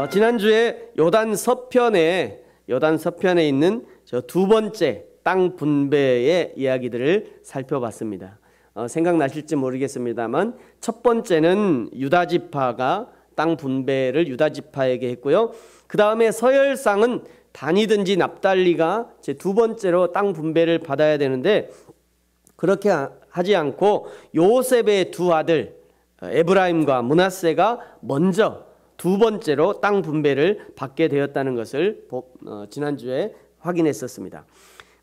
지난주에 요단 서편에 있는 저 두 번째 땅 분배의 이야기들을 살펴봤습니다. 생각나실지 모르겠습니다만 첫 번째는 유다 지파가 땅 분배를 유다 지파에게 했고요. 그 다음에 서열상은 단이든지 납달리가 제 두 번째로 땅 분배를 받아야 되는데 그렇게 하지 않고 요셉의 두 아들 에브라임과 므낫세가 먼저 두 번째로 땅 분배를 받게 되었다는 것을 지난주에 확인했었습니다.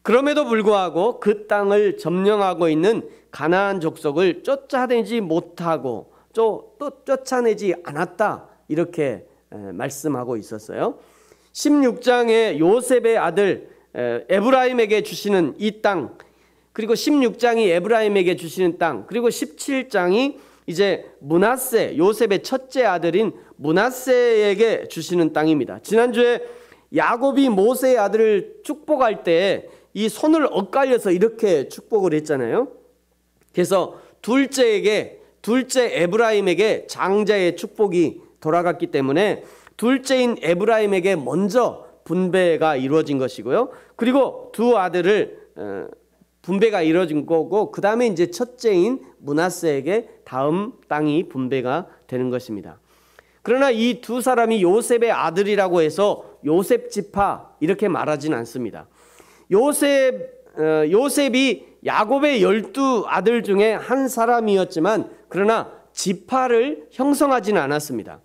그럼에도 불구하고 그 땅을 점령하고 있는 가나안 족속을 쫓아내지 못하고 또 쫓아내지 않았다, 이렇게 말씀하고 있었어요. 16장에 요셉의 아들 에브라임에게 주시는 이 땅, 그리고 16장이 에브라임에게 주시는 땅, 그리고 17장이 이제 므낫세, 요셉의 첫째 아들인 므낫세에게 주시는 땅입니다. 지난주에 야곱이 모세의 아들을 축복할 때 이 손을 엇갈려서 이렇게 축복을 했잖아요. 그래서 둘째 에브라임에게 장자의 축복이 돌아갔기 때문에 둘째인 에브라임에게 먼저 분배가 이루어진 것이고요. 그리고 두 아들을 분배가 이루어진 거고, 그 다음에 이제 첫째인 므낫세에게 다음 땅이 분배가 되는 것입니다. 그러나 이 두 사람이 요셉의 아들이라고 해서 요셉 지파 이렇게 말하진 않습니다. 요셉이 야곱의 12아들 중에 한 사람이었지만 그러나 지파를 형성하지는 않았습니다.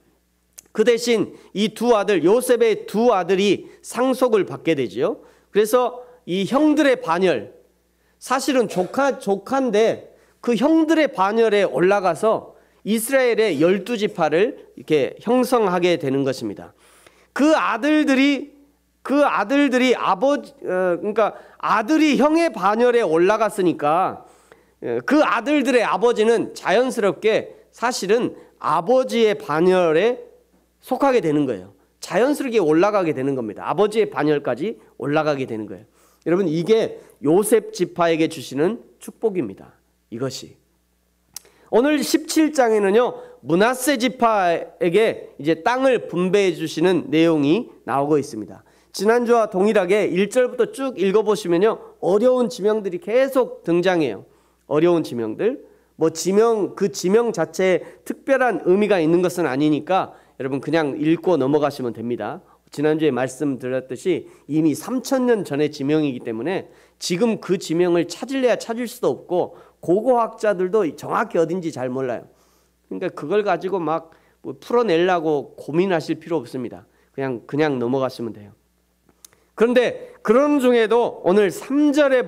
그 대신 이 두 아들, 요셉의 두 아들이 상속을 받게 되지요. 그래서 이 형들의 반열, 사실은 조카인데 그 형들의 반열에 올라가서 이스라엘의 12지파를 이렇게 형성하게 되는 것입니다. 그 아들들이 그러니까 아들이 형의 반열에 올라갔으니까 그 아들들의 아버지는 자연스럽게 사실은 아버지의 반열에 속하게 되는 거예요. 자연스럽게 올라가게 되는 겁니다. 아버지의 반열까지 올라가게 되는 거예요. 여러분, 이게 요셉 지파에게 주시는 축복입니다. 이것이 오늘 17장에는요 므낫세 지파에게 이제 땅을 분배해 주시는 내용이 나오고 있습니다. 지난주와 동일하게 1절부터 쭉 읽어보시면요 어려운 지명들이 계속 등장해요. 어려운 지명들, 그 지명 자체에 특별한 의미가 있는 것은 아니니까 여러분 그냥 읽고 넘어가시면 됩니다. 지난주에 말씀드렸듯이 이미 3000년 전의 지명이기 때문에 지금 그 지명을 찾을래야 찾을 수도 없고 고고학자들도 정확히 어딘지 잘 몰라요. 그러니까 그걸 가지고 막 풀어내려고 고민하실 필요 없습니다. 그냥 넘어가시면 돼요. 그런데 그런 중에도 오늘 3절에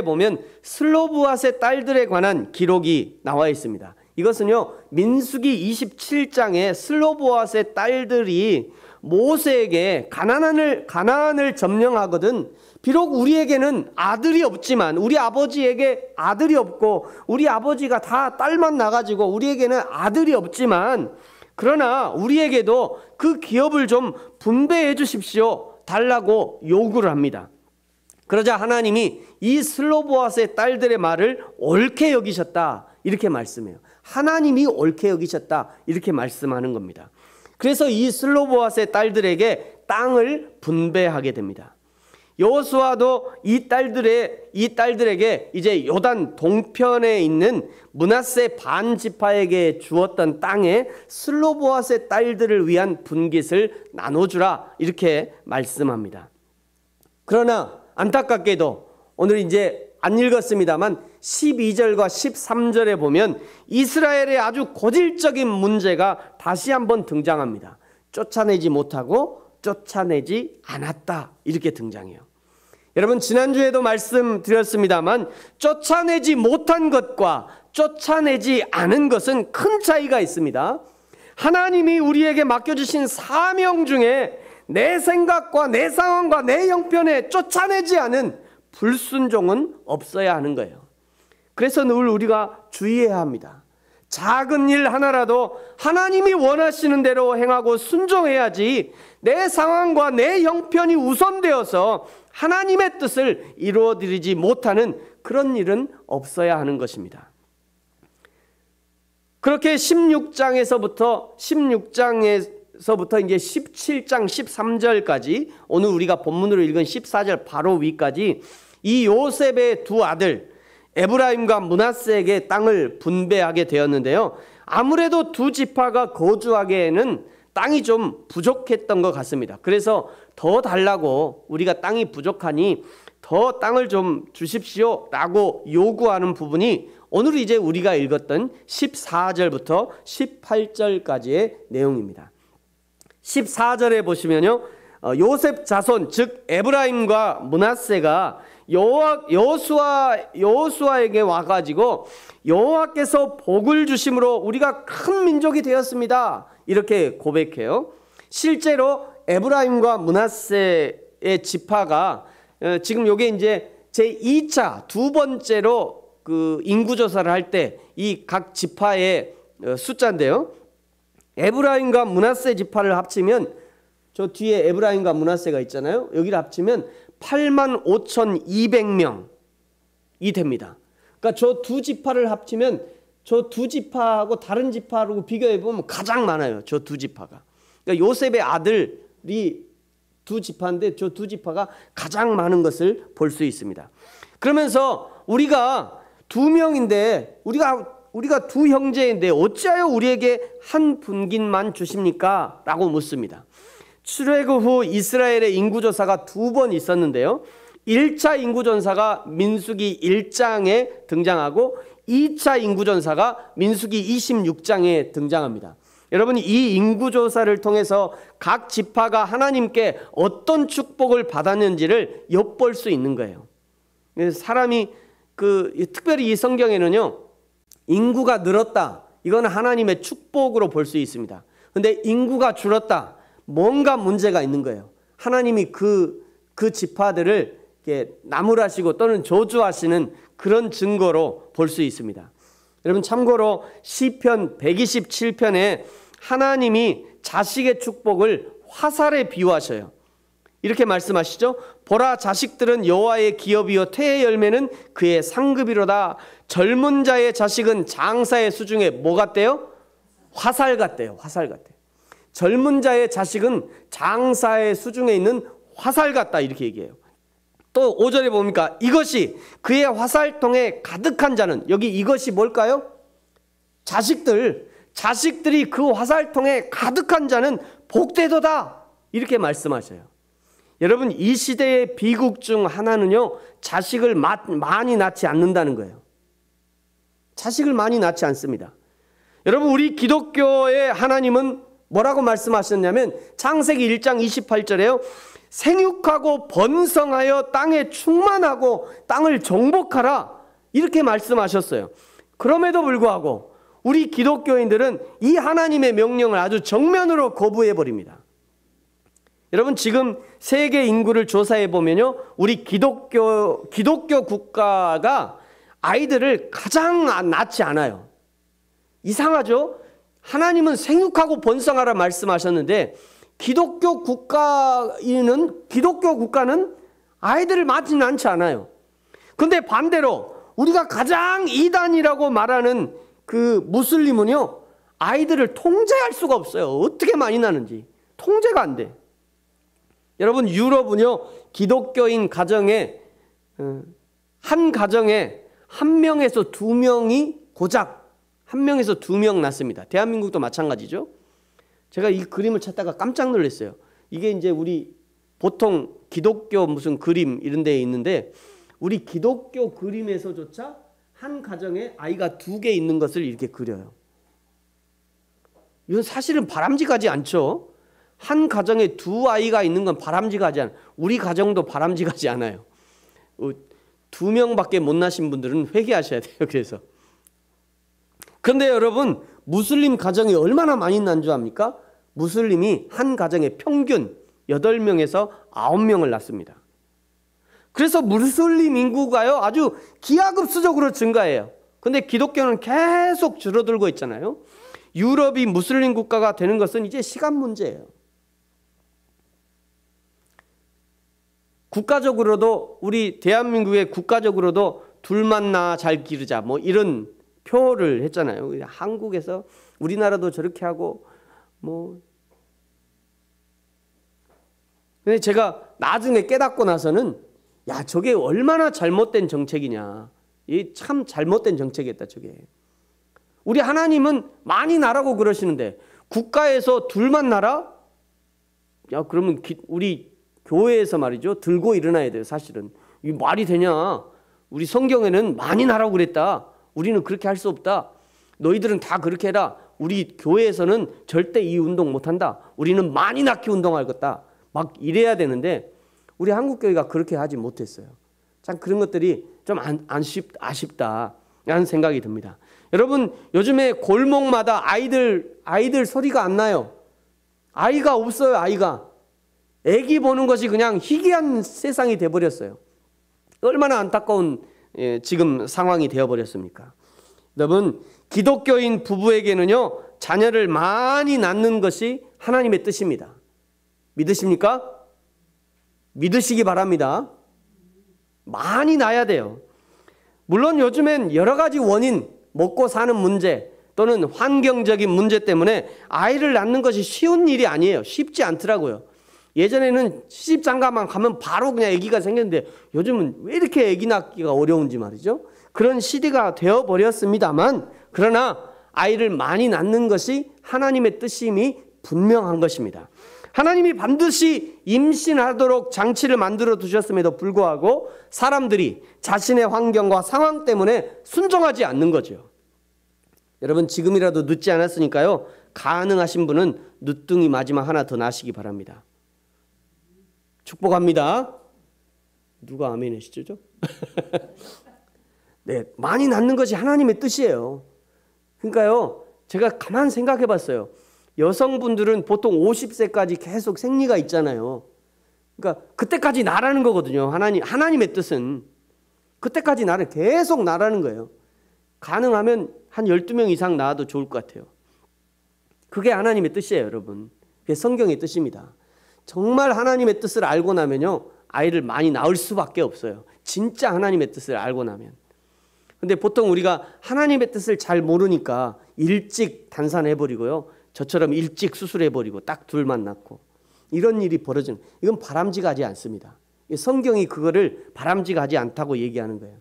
보면 슬로브앗의 딸들에 관한 기록이 나와 있습니다. 이것은요 민수기 27장에 슬로브앗의 딸들이 모세에게 가나안을 점령하거든 비록 우리에게는 아들이 없지만, 우리 아버지에게 아들이 없고 우리 아버지가 다 딸만 나가지고 우리에게는 아들이 없지만 그러나 우리에게도 그 기업을 좀 분배해 주십시오 달라고 요구를 합니다. 그러자 하나님이 이 슬로브앗의 딸들의 말을 옳게 여기셨다, 이렇게 말씀해요. 하나님이 옳게 여기셨다, 이렇게 말씀하는 겁니다. 그래서 이 슬로브앗의 딸들에게 땅을 분배하게 됩니다. 여호수아도 이 딸들에게 이제 요단 동편에 있는 므낫세 반 지파에게 주었던 땅에 슬로브앗의 딸들을 위한 분깃을 나눠주라, 이렇게 말씀합니다. 그러나 안타깝게도 오늘 이제 안 읽었습니다만 12절과 13절에 보면 이스라엘의 아주 고질적인 문제가 다시 한번 등장합니다. 쫓아내지 못하고 쫓아내지 않았다, 이렇게 등장해요. 여러분, 지난주에도 말씀드렸습니다만 쫓아내지 못한 것과 쫓아내지 않은 것은 큰 차이가 있습니다. 하나님이 우리에게 맡겨주신 사명 중에 내 생각과 내 상황과 내 형편에 쫓아내지 않은 불순종은 없어야 하는 거예요. 그래서 늘 우리가 주의해야 합니다. 작은 일 하나라도 하나님이 원하시는 대로 행하고 순종해야지 내 상황과 내 형편이 우선되어서 하나님의 뜻을 이루어드리지 못하는 그런 일은 없어야 하는 것입니다. 그렇게 16장에서부터 이제 17장 13절까지 오늘 우리가 본문으로 읽은 14절 바로 위까지 이 요셉의 두 아들 에브라임과 므낫세에게 땅을 분배하게 되었는데요. 아무래도 두 지파가 거주하기에는 땅이 좀 부족했던 것 같습니다. 그래서 더 달라고, 우리가 땅이 부족하니 더 땅을 좀 주십시오 라고 요구하는 부분이 오늘 이제 우리가 읽었던 14절부터 18절까지의 내용입니다. 14절에 보시면요, 요셉 자손 즉 에브라임과 므낫세가 여호수아에게 와가지고 여호와께서 복을 주심으로 우리가 큰 민족이 되었습니다 이렇게 고백해요. 실제로 에브라임과 므낫세의 지파가 지금 요게 이제 제2차 두 번째로 그 인구조사를 할 때 이 각 지파의 숫자인데요. 에브라임과 므낫세 지파를 합치면, 저 뒤에 에브라임과 므낫세가 있잖아요. 여기를 합치면 85,200명이 됩니다. 그러니까 저 두 지파를 합치면 저 두 지파하고 다른 지파하고 비교해 보면 가장 많아요. 저 두 지파가. 그러니까 요셉의 아들이 두 지파인데 저 두 지파가 가장 많은 것을 볼 수 있습니다. 그러면서 우리가 두 명인데 우리가 두 형제인데 어찌하여 우리에게 한 분깃만 주십니까? 라고 묻습니다. 출애굽 후 이스라엘의 인구조사가 두 번 있었는데요. 1차 인구조사가 민수기 1장에 등장하고 2차 인구조사가 민수기 26장에 등장합니다. 여러분, 이 인구조사를 통해서 각 지파가 하나님께 어떤 축복을 받았는지를 엿볼 수 있는 거예요. 사람이 특별히 이 성경에는요, 인구가 늘었다, 이거는 하나님의 축복으로 볼 수 있습니다. 근데 인구가 줄었다, 뭔가 문제가 있는 거예요. 하나님이 그 지파들을 이렇게 나무라시고 또는 저주하시는 그런 증거로 볼 수 있습니다. 여러분, 참고로 시편 127편에 하나님이 자식의 축복을 화살에 비유하셔요. 이렇게 말씀하시죠. 보라, 자식들은 여호와의 기업이요 태의 열매는 그의 상급이로다. 젊은 자의 자식은 장사의 수중에 뭐 같대요? 화살 같대요. 화살 같대요. 젊은 자의 자식은 장사의 수중에 있는 화살 같다, 이렇게 얘기해요. 또 5절에 보니까 이것이 그의 화살통에 가득한 자는, 여기 이것이 뭘까요? 자식들이 그 화살통에 가득한 자는 복되도다, 이렇게 말씀하셔요. 여러분, 이 시대의 비극 중 하나는요, 자식을 많이 낳지 않는다는 거예요. 자식을 많이 낳지 않습니다. 여러분, 우리 기독교의 하나님은 뭐라고 말씀하셨냐면 창세기 1장 28절에요. 생육하고 번성하여 땅에 충만하고 땅을 정복하라, 이렇게 말씀하셨어요. 그럼에도 불구하고 우리 기독교인들은 이 하나님의 명령을 아주 정면으로 거부해 버립니다. 여러분, 지금 세계 인구를 조사해 보면요, 우리 기독교 국가가 아이들을 가장 낳지 않아요. 이상하죠? 하나님은 생육하고 번성하라 말씀하셨는데 기독교 국가는 아이들을 낳지는 않지 않아요. 근데 반대로 우리가 가장 이단이라고 말하는 그 무슬림은요, 아이들을 통제할 수가 없어요. 어떻게 많이 낳는지 통제가 안 돼. 여러분, 유럽은요, 기독교인 가정에 한 가정에 한 명에서 두 명이 고작 한 명에서 두 명 낳습니다. 대한민국도 마찬가지죠. 제가 이 그림을 찾다가 깜짝 놀랐어요. 이게 이제 우리 보통 기독교 무슨 그림 이런 데에 있는데 우리 기독교 그림에서조차 한 가정에 아이가 두 개 있는 것을 이렇게 그려요. 이건 사실은 바람직하지 않죠. 한 가정에 두 아이가 있는 건 바람직하지 않아요. 우리 가정도 바람직하지 않아요. 두 명밖에 못 낳으신 분들은 회개하셔야 돼요. 그래서. 그런데 여러분, 무슬림 가정이 얼마나 많이 낳는 줄 압니까? 무슬림이 한 가정에 평균 8명에서 9명을 낳습니다. 그래서 무슬림 인구가요, 아주 기하급수적으로 증가해요. 근데 기독교는 계속 줄어들고 있잖아요. 유럽이 무슬림 국가가 되는 것은 이제 시간 문제예요. 국가적으로도, 우리 대한민국의 국가적으로도 둘만 낳아 잘 기르자, 뭐 이런 표를 했잖아요. 한국에서 우리나라도 저렇게 하고 뭐. 근데 제가 나중에 깨닫고 나서는 야, 저게 얼마나 잘못된 정책이냐. 이 참 잘못된 정책이었다, 저게. 우리 하나님은 많이 나라고 그러시는데 국가에서 둘만 나라? 야, 그러면 우리 교회에서 말이죠. 들고 일어나야 돼요, 사실은. 이게 말이 되냐? 우리 성경에는 많이 나라고 그랬다. 우리는 그렇게 할 수 없다. 너희들은 다 그렇게 해라. 우리 교회에서는 절대 이 운동 못한다. 우리는 많이 낳기 운동할 거다. 막 이래야 되는데 우리 한국교회가 그렇게 하지 못했어요. 참 그런 것들이 좀 아쉽다라는 생각이 듭니다. 여러분, 요즘에 골목마다 아이들 소리가 안 나요. 아이가 없어요. 아이가. 애기 보는 것이 그냥 희귀한 세상이 돼버렸어요. 얼마나 안타까운 지금 상황이 되어버렸습니까? 여러분, 기독교인 부부에게는요, 자녀를 많이 낳는 것이 하나님의 뜻입니다. 믿으십니까? 믿으시기 바랍니다. 많이 낳아야 돼요. 물론 요즘엔 여러 가지 원인, 먹고 사는 문제 또는 환경적인 문제 때문에 아이를 낳는 것이 쉬운 일이 아니에요. 쉽지 않더라고요. 예전에는 시집장가만 가면 바로 그냥 아기가 생겼는데 요즘은 왜 이렇게 아기 낳기가 어려운지 말이죠. 그런 시대가 되어버렸습니다만, 그러나 아이를 많이 낳는 것이 하나님의 뜻임이 분명한 것입니다. 하나님이 반드시 임신하도록 장치를 만들어 두셨음에도 불구하고 사람들이 자신의 환경과 상황 때문에 순종하지 않는 거죠. 여러분, 지금이라도 늦지 않았으니까요, 가능하신 분은 늦둥이 마지막 하나 더 낳으시기 바랍니다. 축복합니다. 누가 아멘 하시죠? 네, 많이 낳는 것이 하나님의 뜻이에요. 그러니까요, 제가 가만 생각해 봤어요. 여성분들은 보통 50세까지 계속 생리가 있잖아요. 그러니까 그때까지 나라는 거거든요. 하나님의 뜻은 그때까지 계속 나라는 거예요. 가능하면 한 12명 이상 낳아도 좋을 것 같아요. 그게 하나님의 뜻이에요, 여러분. 그게 성경의 뜻입니다. 정말 하나님의 뜻을 알고 나면요, 아이를 많이 낳을 수밖에 없어요. 진짜 하나님의 뜻을 알고 나면. 근데 보통 우리가 하나님의 뜻을 잘 모르니까 일찍 단산해버리고요, 저처럼 일찍 수술해버리고 딱 둘만 낳고 이런 일이 벌어지는, 이건 바람직하지 않습니다. 성경이 그거를 바람직하지 않다고 얘기하는 거예요.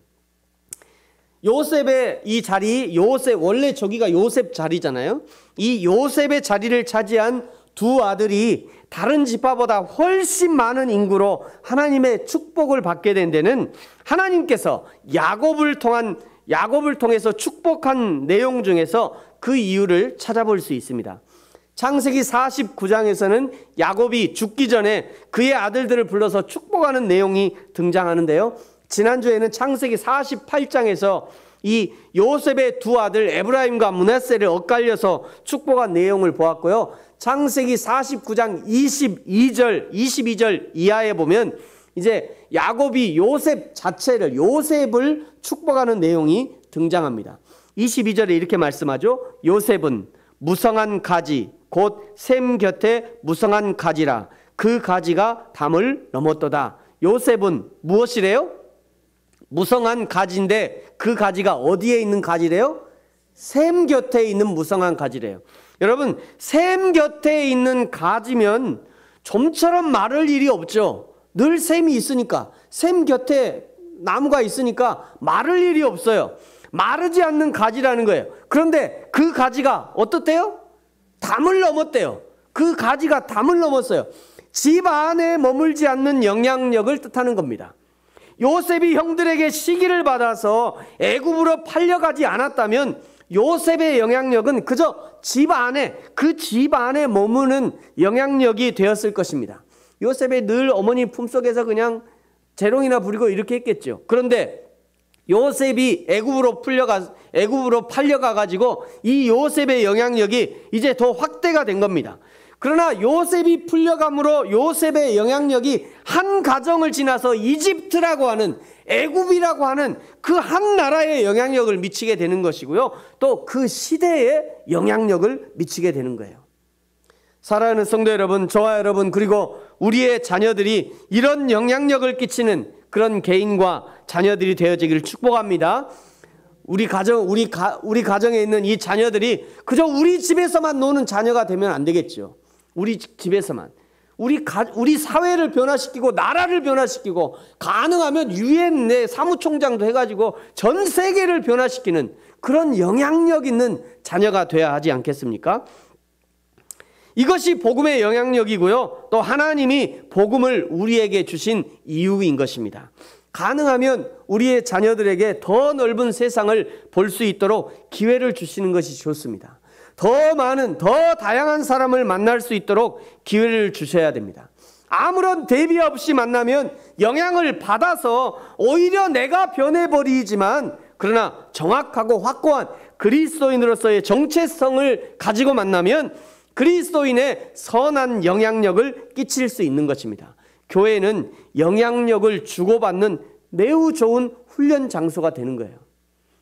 요셉의 이 자리, 원래 저기가 요셉 자리잖아요. 이 요셉의 자리를 차지한 두 아들이 다른 지파보다 훨씬 많은 인구로 하나님의 축복을 받게 된 데는 하나님께서 야곱을 통해서 축복한 내용 중에서 그 이유를 찾아볼 수 있습니다. 창세기 49장에서는 야곱이 죽기 전에 그의 아들들을 불러서 축복하는 내용이 등장하는데요. 지난주에는 창세기 48장에서 이 요셉의 두 아들 에브라임과 므낫세를 엇갈려서 축복한 내용을 보았고요. 창세기 49장 22절 이하에 보면 이제 야곱이 요셉을 축복하는 내용이 등장합니다. 22절에 이렇게 말씀하죠. 요셉은 무성한 가지 곧 셈 곁에 무성한 가지라 그 가지가 담을 넘었도다. 요셉은 무엇이래요? 무성한 가지인데 그 가지가 어디에 있는 가지래요? 셈 곁에 있는 무성한 가지래요. 여러분, 셈 곁에 있는 가지면 좀처럼 마를 일이 없죠. 늘 셈이 있으니까, 셈 곁에 나무가 있으니까 마를 일이 없어요. 마르지 않는 가지라는 거예요. 그런데 그 가지가 어떻대요? 담을 넘었대요. 그 가지가 담을 넘었어요. 집 안에 머물지 않는 영향력을 뜻하는 겁니다. 요셉이 형들에게 시기를 받아서 애굽으로 팔려가지 않았다면 요셉의 영향력은 그저 집 안에 머무는 영향력이 되었을 것입니다. 요셉이 늘 어머니 품속에서 그냥 재롱이나 부리고 이렇게 했겠죠. 그런데 요셉이 애굽으로 팔려가 가지고 이 요셉의 영향력이 이제 더 확대가 된 겁니다. 그러나 요셉이 풀려감으로 요셉의 영향력이 한 가정을 지나서 이집트라고 하는, 애굽이라고 하는 그 한 나라에 영향력을 미치게 되는 것이고요. 또 그 시대에 영향력을 미치게 되는 거예요. 사랑하는 성도 여러분, 저와 여러분, 그리고 우리의 자녀들이 이런 영향력을 끼치는 그런 개인과 자녀들이 되어지기를 축복합니다. 우리 가정에 있는 이 자녀들이 그저 우리 집에서만 노는 자녀가 되면 안 되겠죠. 우리 집에서만. 우리 사회를 변화시키고 나라를 변화시키고 가능하면 유엔 내 사무총장도 해가지고 전 세계를 변화시키는 그런 영향력 있는 자녀가 돼야 하지 않겠습니까? 이것이 복음의 영향력이고요. 또 하나님이 복음을 우리에게 주신 이유인 것입니다. 가능하면 우리의 자녀들에게 더 넓은 세상을 볼 수 있도록 기회를 주시는 것이 좋습니다. 더 많은, 더 다양한 사람을 만날 수 있도록 기회를 주셔야 됩니다. 아무런 대비 없이 만나면 영향을 받아서 오히려 내가 변해버리지만, 그러나 정확하고 확고한 그리스도인으로서의 정체성을 가지고 만나면 그리스도인의 선한 영향력을 끼칠 수 있는 것입니다. 교회는 영향력을 주고받는 매우 좋은 훈련 장소가 되는 거예요.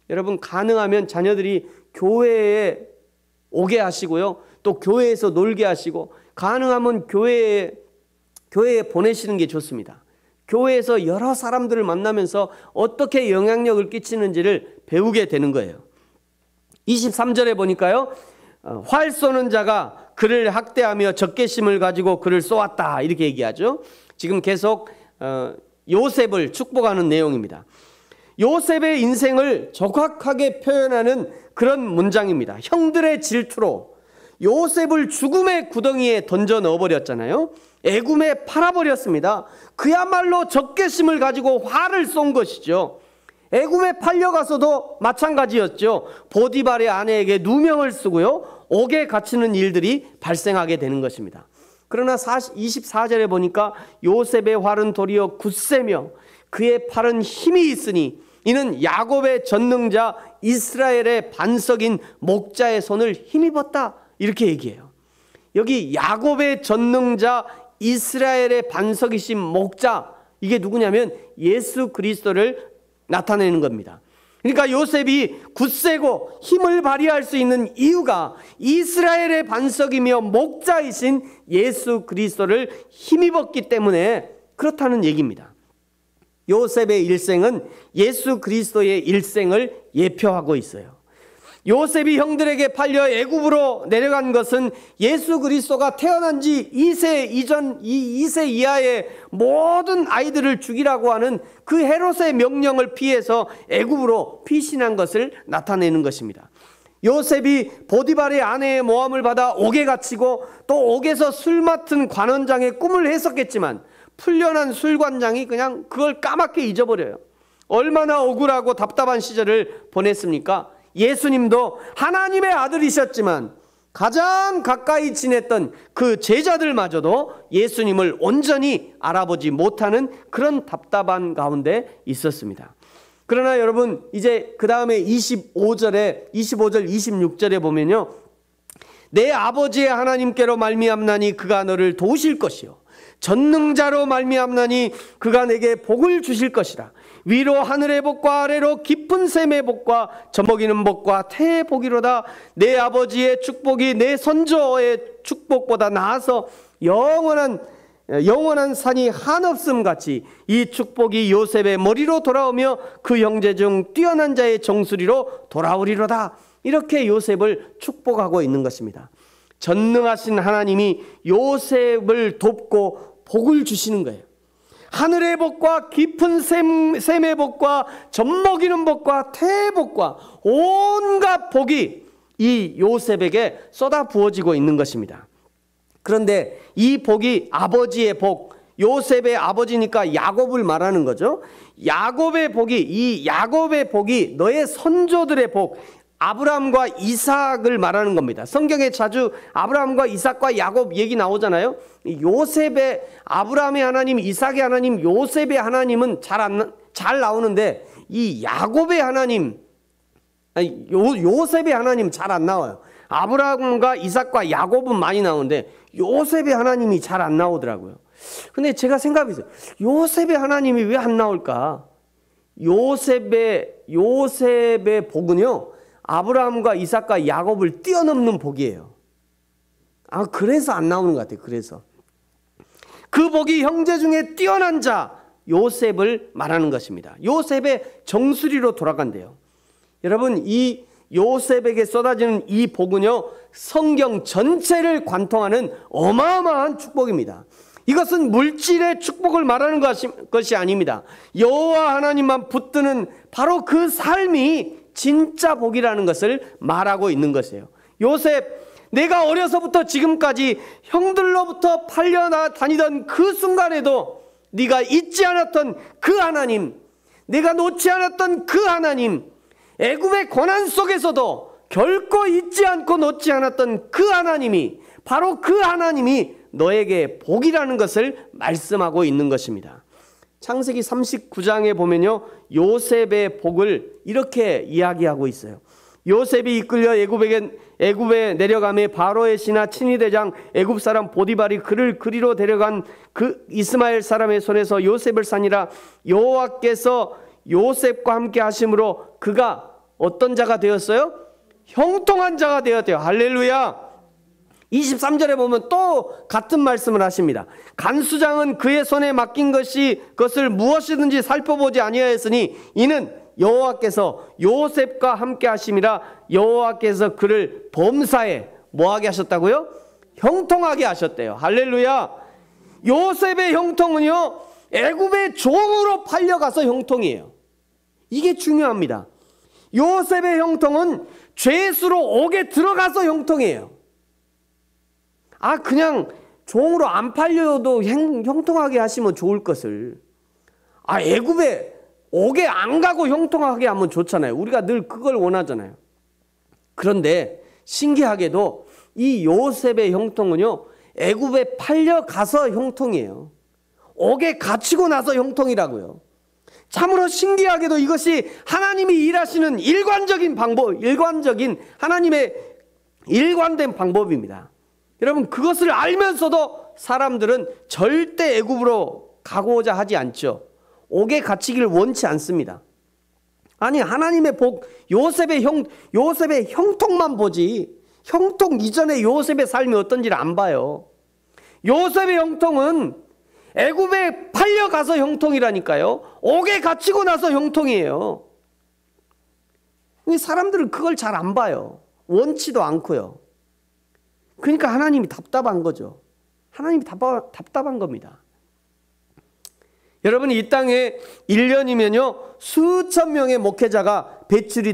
여러분, 가능하면 자녀들이 교회에 오게 하시고요. 또 교회에서 놀게 하시고, 가능하면 교회에 보내시는 게 좋습니다. 교회에서 여러 사람들을 만나면서 어떻게 영향력을 끼치는지를 배우게 되는 거예요. 23절에 보니까요, 활 쏘는 자가 그를 학대하며 적개심을 가지고 그를 쏘았다, 이렇게 얘기하죠. 지금 계속 요셉을 축복하는 내용입니다. 요셉의 인생을 정확하게 표현하는 그런 문장입니다. 형들의 질투로 요셉을 죽음의 구덩이에 던져 넣어버렸잖아요. 애굽에 팔아버렸습니다. 그야말로 적개심을 가지고 화를 쏜 것이죠. 애굽에 팔려가서도 마찬가지였죠. 보디발의 아내에게 누명을 쓰고요, 옥에 갇히는 일들이 발생하게 되는 것입니다. 그러나 24절에 보니까 요셉의 활은 도리어 굳세며 그의 팔은 힘이 있으니 이는 야곱의 전능자 이스라엘의 반석인 목자의 손을 힘입었다, 이렇게 얘기해요. 여기 야곱의 전능자 이스라엘의 반석이신 목자, 이게 누구냐면 예수 그리스도를 나타내는 겁니다. 그러니까 요셉이 굳세고 힘을 발휘할 수 있는 이유가 이스라엘의 반석이며 목자이신 예수 그리스도를 힘입었기 때문에 그렇다는 얘기입니다. 요셉의 일생은 예수 그리스도의 일생을 예표하고 있어요. 요셉이 형들에게 팔려 애굽으로 내려간 것은 예수 그리스도가 태어난 지 2세 이전, 2세 이하의 모든 아이들을 죽이라고 하는 그 헤롯의 명령을 피해서 애굽으로 피신한 것을 나타내는 것입니다. 요셉이 보디발의 아내의 모함을 받아 옥에 갇히고 또 옥에서 술 맡은 관원장의 꿈을 해석했지만 풀려난 술관장이 그냥 그걸 까맣게 잊어버려요. 얼마나 억울하고 답답한 시절을 보냈습니까? 예수님도 하나님의 아들이셨지만 가장 가까이 지냈던 그 제자들마저도 예수님을 온전히 알아보지 못하는 그런 답답한 가운데 있었습니다. 그러나 여러분, 이제 그 다음에 25절 26절에 보면요, 내 아버지의 하나님께로 말미암나니 그가 너를 도우실 것이요 전능자로 말미암나니 그가 내게 복을 주실 것이라. 위로 하늘의 복과 아래로 깊은 샘의 복과 젖먹이는 복과 태의 복이로다. 내 아버지의 축복이 내 선조의 축복보다 나아서 영원한 산이 한없음 같이 이 축복이 요셉의 머리로 돌아오며 그 형제 중 뛰어난 자의 정수리로 돌아오리로다. 이렇게 요셉을 축복하고 있는 것입니다. 전능하신 하나님이 요셉을 돕고 복을 주시는 거예요. 하늘의 복과 깊은 샘의 복과 젖먹이는 복과 태의 복과 온갖 복이 이 요셉에게 쏟아 부어지고 있는 것입니다. 그런데 이 복이 아버지의 복, 요셉의 아버지니까 야곱을 말하는 거죠. 야곱의 복이 너의 선조들의 복, 아브라함과 이삭을 말하는 겁니다. 성경에 자주 아브라함과 이삭과 야곱 얘기 나오잖아요. 요셉의, 아브라함의 하나님, 이삭의 하나님, 요셉의 하나님은 잘 나오는데 이 야곱의 하나님, 요셉의 하나님 잘 안 나와요. 아브라함과 이삭과 야곱은 많이 나오는데 요셉의 하나님이 잘 안 나오더라고요. 근데 제가 생각해봤어요. 요셉의 하나님이 왜 안 나올까? 요셉의 복은요, 아브라함과 이삭과 야곱을 뛰어넘는 복이에요. 그래서 안 나오는 것 같아요. 그래서 그 복이 형제 중에 뛰어난 자 요셉을 말하는 것입니다. 요셉의 정수리로 돌아간대요. 여러분, 이 요셉에게 쏟아지는 이 복은요, 성경 전체를 관통하는 어마어마한 축복입니다. 이것은 물질의 축복을 말하는 것이 아닙니다. 여호와 하나님만 붙드는 바로 그 삶이 진짜 복이라는 것을 말하고 있는 것이에요. 요셉, 내가 어려서부터 지금까지 형들로부터 팔려 다니던 그 순간에도 네가 잊지 않았던 그 하나님, 내가 놓지 않았던 그 하나님, 애굽의 고난 속에서도 결코 잊지 않고 놓지 않았던 그 하나님이, 바로 그 하나님이 너에게 복이라는 것을 말씀하고 있는 것입니다. 창세기 39장에 보면요, 요셉의 복을 이렇게 이야기하고 있어요. 요셉이 이끌려 애굽에 내려가매 바로의 신하 친위대장 애굽 사람 보디발이 그를 그리로 데려간 그 이스마엘 사람의 손에서 요셉을 산이라. 여호와께서 요셉과 함께 하심으로 그가 어떤 자가 되었어요? 형통한 자가 되었대요. 할렐루야. 23절에 보면 또 같은 말씀을 하십니다. 간수장은 그의 손에 맡긴 것을 무엇이든지 살펴보지 아니하였으니 이는 여호와께서 요셉과 함께 하심이라. 여호와께서 그를 범사에 뭐하게 하셨다고요? 형통하게 하셨대요. 할렐루야. 요셉의 형통은요, 애굽의 종으로 팔려가서 형통이에요. 이게 중요합니다. 요셉의 형통은 죄수로 옥에 들어가서 형통이에요. 그냥 종으로 안 팔려도 형통하게 하시면 좋을 것을, 애굽에 옥에 안 가고 형통하게 하면 좋잖아요. 우리가 늘 그걸 원하잖아요. 그런데 신기하게도 이 요셉의 형통은요, 애굽에 팔려가서 형통이에요. 옥에 갇히고 나서 형통이라고요. 참으로 신기하게도 이것이 하나님이 일하시는 일관적인 하나님의 일관된 방법입니다. 여러분, 그것을 알면서도 사람들은 절대 애굽으로 가고자 하지 않죠. 옥에 갇히기를 원치 않습니다. 하나님의 복, 요셉의 형통만 보지, 형통 이전에 요셉의 삶이 어떤지를 안 봐요. 요셉의 형통은 애굽에 팔려가서 형통이라니까요. 옥에 갇히고 나서 형통이에요. 사람들은 그걸 잘 안 봐요. 원치도 않고요. 그러니까 하나님이 답답한 거죠. 하나님이 답답한 겁니다. 여러분, 이 땅에 1년이면요 수천 명의 목회자가 배출이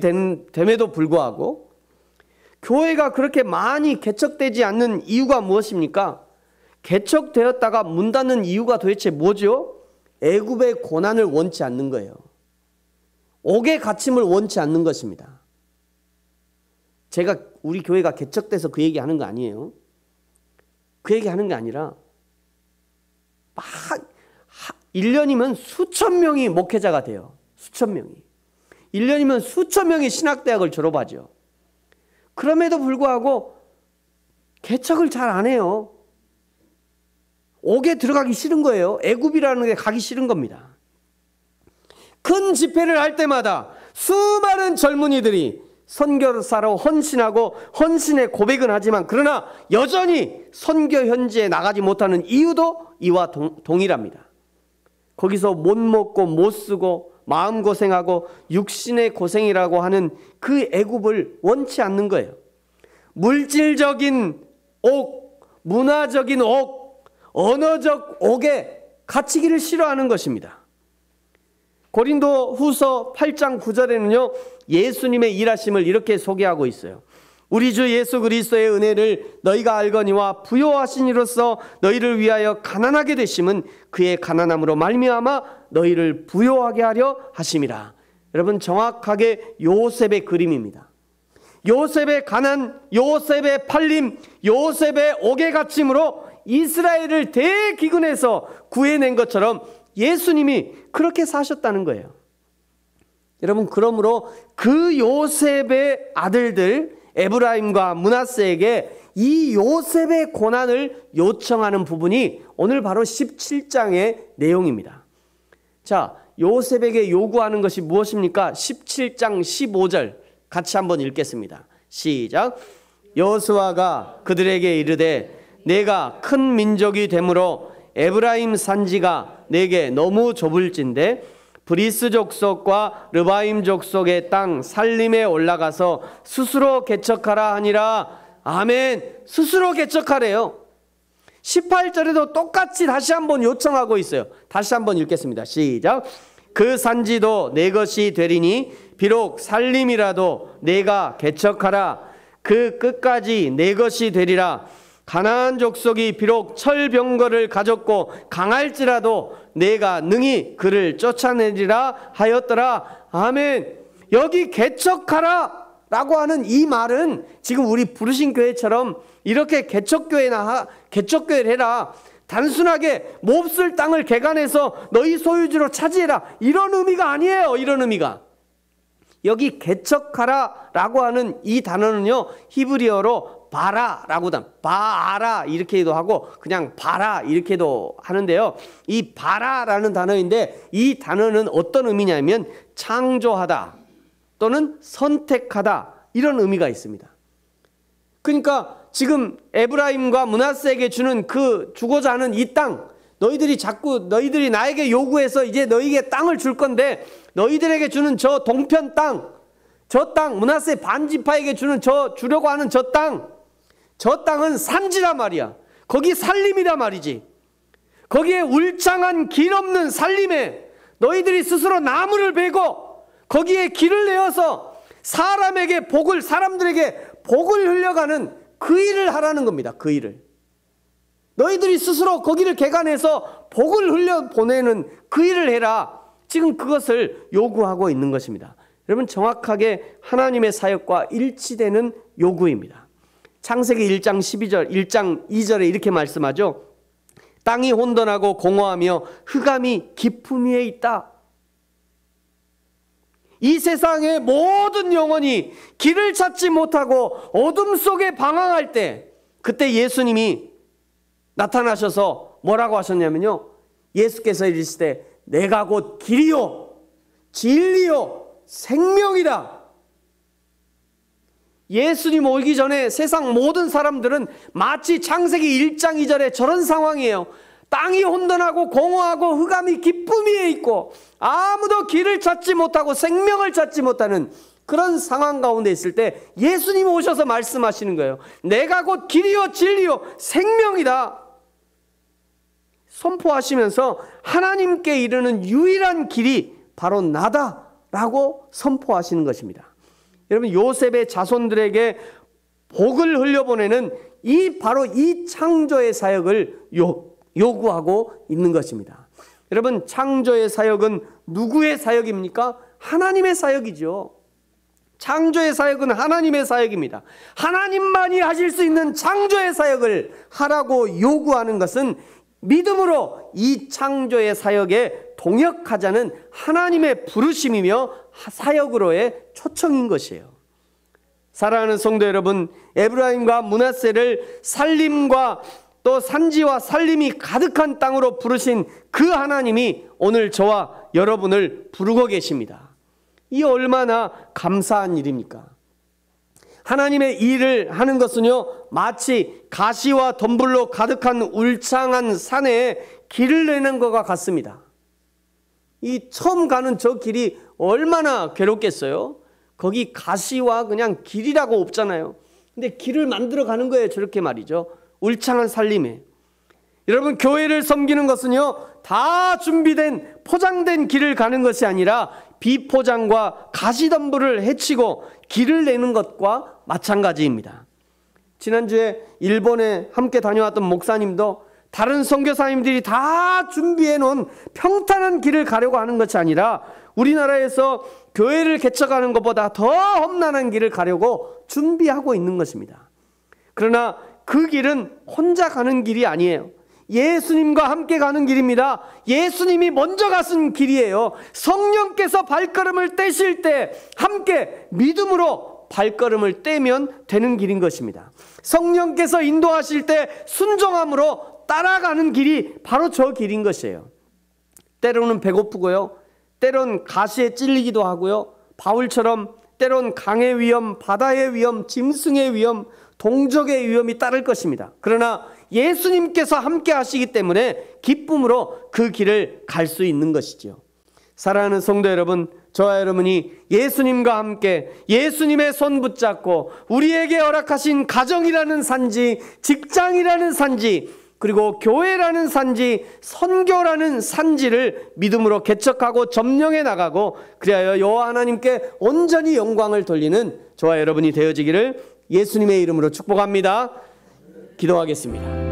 됨에도 불구하고 교회가 그렇게 많이 개척되지 않는 이유가 무엇입니까? 개척되었다가 문 닫는 이유가 도대체 뭐죠? 애굽의 고난을 원치 않는 거예요. 옥의 갇힘을 원치 않는 것입니다. 제가 우리 교회가 개척돼서 그 얘기하는 거 아니에요. 그 얘기하는 게 아니라 1년이면 수천 명이 목회자가 돼요. 수천 명이. 1년이면 수천 명이 신학대학을 졸업하죠. 그럼에도 불구하고 개척을 잘 안 해요. 옥에 들어가기 싫은 거예요. 애굽이라는 게 가기 싫은 겁니다. 큰 집회를 할 때마다 수많은 젊은이들이 선교사로 헌신하고 헌신의 고백은 하지만 그러나 여전히 선교 현지에 나가지 못하는 이유도 이와 동일합니다. 거기서 못 먹고 못 쓰고 마음고생하고 육신의 고생이라고 하는 그 애굽을 원치 않는 거예요. 물질적인 옥, 문화적인 옥, 언어적 옥에 갇히기를 싫어하는 것입니다. 고린도 후서 8장 9절에는요 예수님의 일하심을 이렇게 소개하고 있어요. 우리 주 예수 그리스도의 은혜를 너희가 알거니와 부요하신 이로써 너희를 위하여 가난하게 되심은 그의 가난함으로 말미암아 너희를 부요하게 하려 하심이라. 여러분, 정확하게 요셉의 그림입니다. 요셉의 가난, 요셉의 팔림, 요셉의 옥에 갇힘으로 이스라엘을 대기근에서 구해낸 것처럼 예수님이 그렇게 사셨다는 거예요. 여러분, 그러므로 그 요셉의 아들들 에브라임과 므낫세에게 이 요셉의 고난을 요청하는 부분이 오늘 바로 17장의 내용입니다. 자, 요셉에게 요구하는 것이 무엇입니까? 17장 15절 같이 한번 읽겠습니다. 시작. 여호수아가 그들에게 이르되 내가 큰 민족이 되므로 에브라임 산지가 내게 너무 좁을진데 브리스 족속과 르바임 족속의 땅 살림에 올라가서 스스로 개척하라 하니라. 아멘. 스스로 개척하래요. 18절에도 똑같이 다시 한번 요청하고 있어요. 다시 한번 읽겠습니다. 시작. 그 산지도 내 것이 되리니 비록 살림이라도 내가 개척하라. 그 끝까지 내 것이 되리라. 가나안 족속이 비록 철병거를 가졌고 강할지라도 내가 능히 그를 쫓아내리라 하였더라. 아멘. 여기 개척하라 라고 하는 이 말은 지금 우리 부르신 교회처럼 이렇게 개척교회를 해라, 단순하게 몹쓸 땅을 개간해서 너희 소유지로 차지해라, 이런 의미가 아니에요. 이런 의미가. 여기 개척하라 라고 하는 이 단어는요, 히브리어로 바라라고 바아라 이렇게도 하고 그냥 바라 이렇게도 하는데요, 이 바라라는 단어인데 이 단어는 어떤 의미냐면 창조하다 또는 선택하다 이런 의미가 있습니다. 그러니까 지금 에브라임과 므낫세에게 주는 그 주고자 하는 이 땅, 너희들이 나에게 요구해서 이제 너희에게 땅을 줄 건데 너희들에게 주는 저 동편 땅, 저 땅, 므낫세 반지파에게 주는 주려고 하는 저 땅은 산지란 말이야. 거기 살림이란 말이지. 거기에 울창한 길 없는 살림에 너희들이 스스로 나무를 베고 거기에 길을 내어서 사람들에게 복을 흘려가는 그 일을 하라는 겁니다. 그 일을. 너희들이 스스로 거기를 개간해서 복을 흘려보내는 그 일을 해라. 지금 그것을 요구하고 있는 것입니다. 여러분, 정확하게 하나님의 사역과 일치되는 요구입니다. 창세기 1장 2절에 이렇게 말씀하죠. 땅이 혼돈하고 공허하며 흑암이 깊음 위에 있다. 이 세상의 모든 영혼이 길을 찾지 못하고 어둠 속에 방황할 때, 그때 예수님이 나타나셔서 뭐라고 하셨냐면요, 예수께서 이르시되 내가 곧 길이요 진리요 생명이다. 예수님 오기 전에 세상 모든 사람들은 마치 창세기 1장 2절에 저런 상황이에요. 땅이 혼돈하고 공허하고 흑암이 깊음 위에 있고 아무도 길을 찾지 못하고 생명을 찾지 못하는 그런 상황 가운데 있을 때 예수님이 오셔서 말씀하시는 거예요. 내가 곧 길이요 진리요 생명이다. 선포하시면서 하나님께 이르는 유일한 길이 바로 나다라고 선포하시는 것입니다. 여러분, 요셉의 자손들에게 복을 흘려보내는 바로 이 창조의 사역을 요구하고 있는 것입니다. 여러분, 창조의 사역은 누구의 사역입니까? 하나님의 사역이죠. 창조의 사역은 하나님의 사역입니다. 하나님만이 하실 수 있는 창조의 사역을 하라고 요구하는 것은 믿음으로 이 창조의 사역에 동역하자는 하나님의 부르심이며 사역으로의 초청인 것이에요. 사랑하는 성도 여러분, 에브라임과 므낫세를 살림과 또 산지와 살림이 가득한 땅으로 부르신 그 하나님이 오늘 저와 여러분을 부르고 계십니다. 이 얼마나 감사한 일입니까? 하나님의 일을 하는 것은요, 마치 가시와 덤불로 가득한 울창한 산에 길을 내는 것과 같습니다. 이 처음 가는 저 길이 얼마나 괴롭겠어요? 거기 가시와 그냥 길이라고 없잖아요. 근데 길을 만들어 가는 거예요. 저렇게 말이죠. 울창한 살림에. 여러분, 교회를 섬기는 것은요, 다 준비된 포장된 길을 가는 것이 아니라 비포장과 가시덤불을 헤치고 길을 내는 것과 마찬가지입니다. 지난주에 일본에 함께 다녀왔던 목사님도 다른 선교사님들이 다 준비해 놓은 평탄한 길을 가려고 하는 것이 아니라 우리나라에서 교회를 개척하는 것보다 더 험난한 길을 가려고 준비하고 있는 것입니다. 그러나 그 길은 혼자 가는 길이 아니에요. 예수님과 함께 가는 길입니다. 예수님이 먼저 가신 길이에요. 성령께서 발걸음을 떼실 때 함께 믿음으로 발걸음을 떼면 되는 길인 것입니다. 성령께서 인도하실 때 순종함으로 따라가는 길이 바로 저 길인 것이에요. 때로는 배고프고요, 때론 가시에 찔리기도 하고요, 바울처럼 때론 강의 위험, 바다의 위험, 짐승의 위험, 동족의 위험이 따를 것입니다. 그러나 예수님께서 함께 하시기 때문에 기쁨으로 그 길을 갈 수 있는 것이죠. 사랑하는 성도 여러분, 저와 여러분이 예수님과 함께 예수님의 손 붙잡고 우리에게 허락하신 가정이라는 산지, 직장이라는 산지, 그리고 교회라는 산지, 선교라는 산지를 믿음으로 개척하고 점령해 나가고, 그리하여 여호와 하나님께 온전히 영광을 돌리는 저와 여러분이 되어지기를 예수님의 이름으로 축복합니다. 기도하겠습니다.